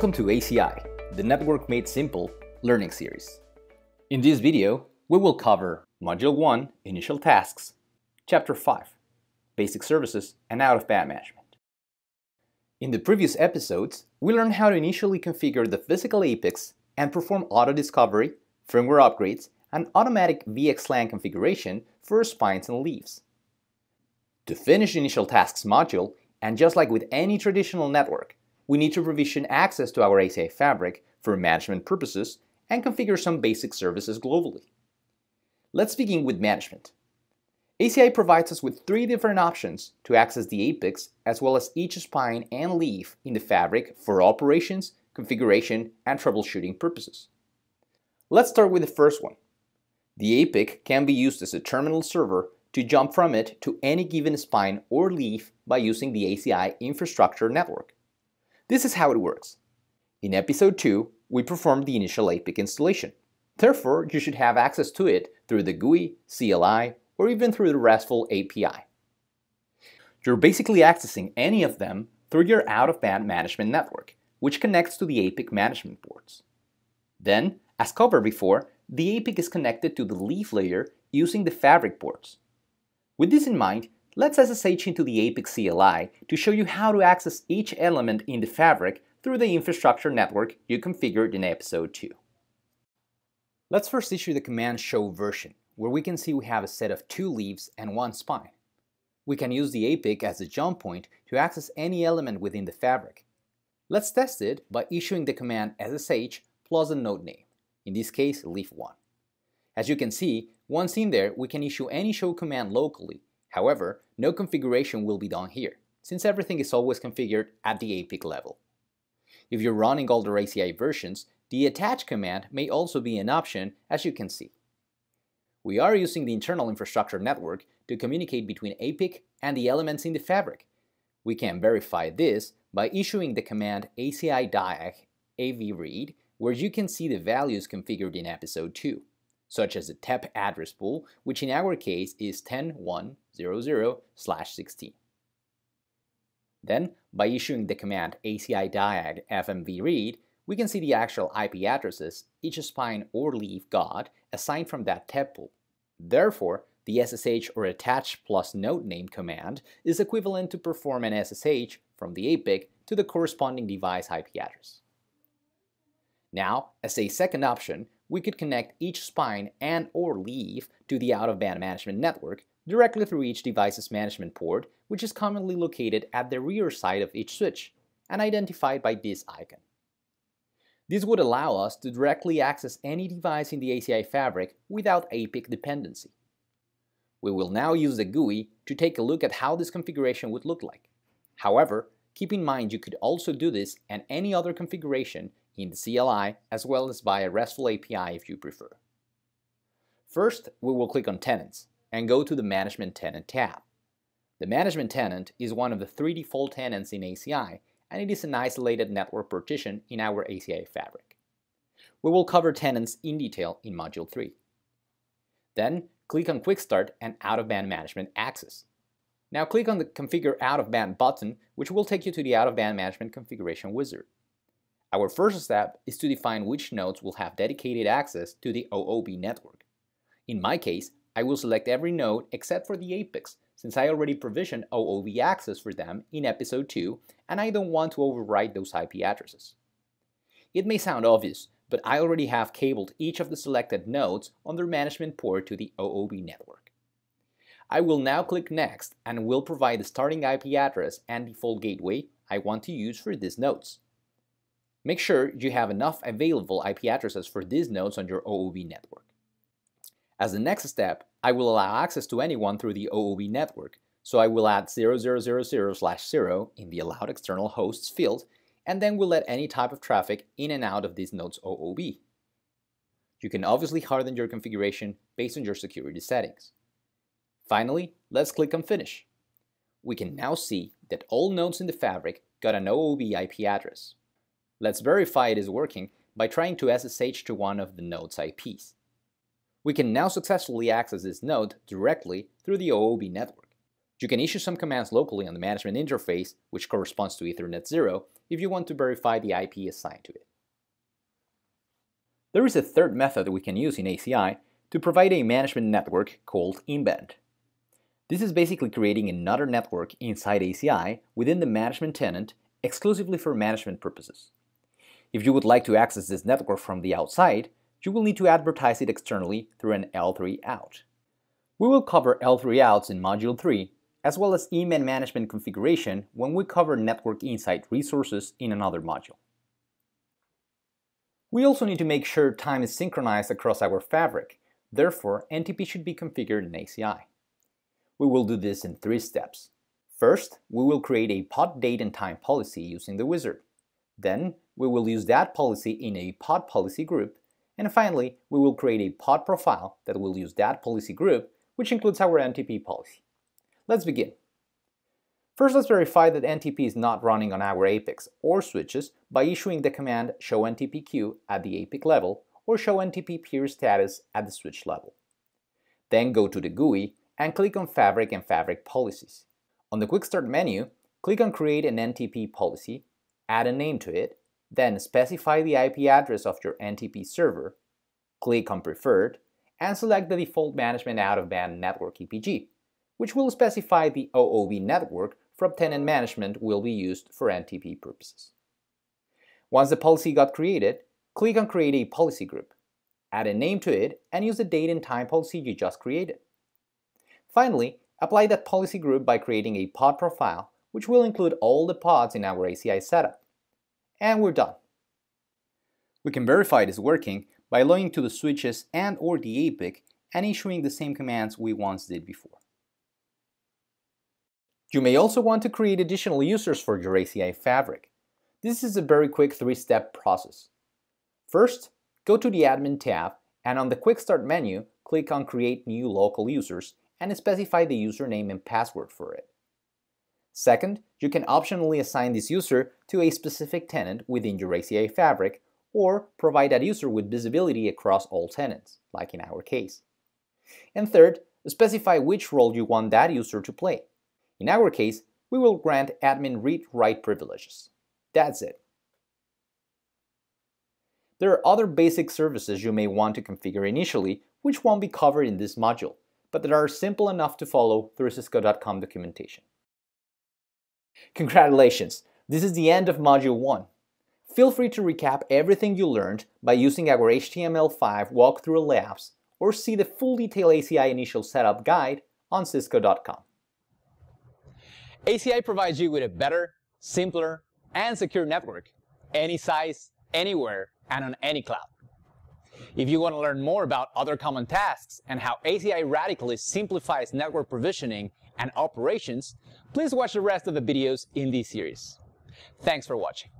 Welcome to ACI, the Network Made Simple learning series. In this video, we will cover Module 1, Initial Tasks, Chapter 5, Basic Services and Out-of-Band Management. In the previous episodes, we learned how to initially configure the physical APIs and perform auto-discovery, firmware upgrades, and automatic VXLAN configuration for spines and leaves. To finish the Initial Tasks module, and just like with any traditional network, we need to provision access to our ACI fabric for management purposes and configure some basic services globally. Let's begin with management. ACI provides us with three different options to access the APIs as well as each spine and leaf in the fabric for operations, configuration, and troubleshooting purposes. Let's start with the first one. The APIC can be used as a terminal server to jump from it to any given spine or leaf by using the ACI infrastructure network. This is how it works. In Episode 2, we performed the initial APIC installation. Therefore, you should have access to it through the GUI, CLI, or even through the RESTful API. You're basically accessing any of them through your out-of-band management network, which connects to the APIC management ports. Then, as covered before, the APIC is connected to the leaf layer using the fabric ports. With this in mind, let's SSH into the APIC CLI to show you how to access each element in the fabric through the infrastructure network you configured in Episode 2. Let's first issue the command show version, where we can see we have a set of 2 leaves and 1 spine. We can use the APIC as a jump point to access any element within the fabric. Let's test it by issuing the command SSH plus a node name, in this case leaf 1. As you can see, once in there, we can issue any show command locally. However, no configuration will be done here, since everything is always configured at the APIC level. If you're running older ACI versions, the attach command may also be an option, as you can see. We are using the internal infrastructure network to communicate between APIC and the elements in the fabric. We can verify this by issuing the command ACI diag avread, where you can see the values configured in Episode 2. Such as the TEP address pool, which in our case is 10.1.0.0/16. Then, by issuing the command ACI diag fmvread, we can see the actual IP addresses each spine or leaf got assigned from that TEP pool. Therefore, the SSH or attach plus node name command is equivalent to perform an SSH from the APIC to the corresponding device IP address. Now, as a second option, we could connect each spine and or leaf to the out-of-band management network directly through each device's management port, which is commonly located at the rear side of each switch and identified by this icon. This would allow us to directly access any device in the ACI fabric without APIC dependency. We will now use the GUI to take a look at how this configuration would look like. However, keep in mind you could also do this and any other configuration in the CLI as well as via RESTful API if you prefer. First, we will click on Tenants and go to the Management Tenant tab. The Management Tenant is one of the 3 default tenants in ACI, and it is an isolated network partition in our ACI fabric. We will cover tenants in detail in Module 3. Then, click on Quick Start and Out-of-Band Management Access. Now click on the Configure Out-of-Band button, which will take you to the Out-of-Band Management Configuration Wizard. Our first step is to define which nodes will have dedicated access to the OOB network. In my case, I will select every node except for the APICs, since I already provisioned OOB access for them in Episode 2 and I don't want to overwrite those IP addresses. It may sound obvious, but I already have cabled each of the selected nodes on their management port to the OOB network. I will now click Next and will provide the starting IP address and default gateway I want to use for these nodes. Make sure you have enough available IP addresses for these nodes on your OOB network. As the next step, I will allow access to anyone through the OOB network, so I will add 0000/0 in the Allowed External Hosts field, and then we'll let any type of traffic in and out of this node's OOB. You can obviously harden your configuration based on your security settings. Finally, let's click on Finish. We can now see that all nodes in the fabric got an OOB IP address. Let's verify it is working by trying to SSH to one of the node's IPs. We can now successfully access this node directly through the OOB network. You can issue some commands locally on the management interface, which corresponds to Ethernet 0, if you want to verify the IP assigned to it. There is a third method we can use in ACI to provide a management network called Embed. This is basically creating another network inside ACI within the management tenant exclusively for management purposes. If you would like to access this network from the outside, you will need to advertise it externally through an L3 out. We will cover L3 outs in Module 3, as well as email management configuration when we cover network insight resources in another module. We also need to make sure time is synchronized across our fabric, therefore NTP should be configured in ACI. We will do this in 3 steps. First, we will create a pod date and time policy using the wizard. Then, we will use that policy in a pod policy group. And finally, we will create a pod profile that will use that policy group, which includes our NTP policy. Let's begin. First, let's verify that NTP is not running on our APICs or switches by issuing the command show NTP queue at the APIC level or show NTP peer status at the switch level. Then go to the GUI and click on Fabric and Fabric Policies. On the Quick Start menu, click on Create an NTP policy, add a name to it, then specify the IP address of your NTP server, click on Preferred, and select the default management out-of-band network EPG, which will specify the OOB network from tenant management will be used for NTP purposes. Once the policy got created, click on Create a Policy Group, add a name to it, and use the date and time policy you just created. Finally, apply that policy group by creating a pod profile, which will include all the pods in our ACI setup. And we're done. We can verify it is working by logging to the switches and/or the APIC and issuing the same commands we once did before. You may also want to create additional users for your ACI fabric. This is a very quick 3-step process. First, go to the Admin tab and on the Quick Start menu, click on Create New Local Users and specify the username and password for it. Second, you can optionally assign this user to a specific tenant within your ACI fabric or provide that user with visibility across all tenants, like in our case. And third, specify which role you want that user to play. In our case, we will grant admin read-write privileges. That's it. There are other basic services you may want to configure initially, which won't be covered in this module, but that are simple enough to follow through Cisco.com documentation. Congratulations! This is the end of Module 1. Feel free to recap everything you learned by using our HTML5 walkthrough labs or see the full detailed ACI initial setup guide on Cisco.com. ACI provides you with a better, simpler, and secure network, any size, anywhere, and on any cloud. If you want to learn more about other common tasks and how ACI radically simplifies network provisioning and operations, please watch the rest of the videos in this series. Thanks for watching.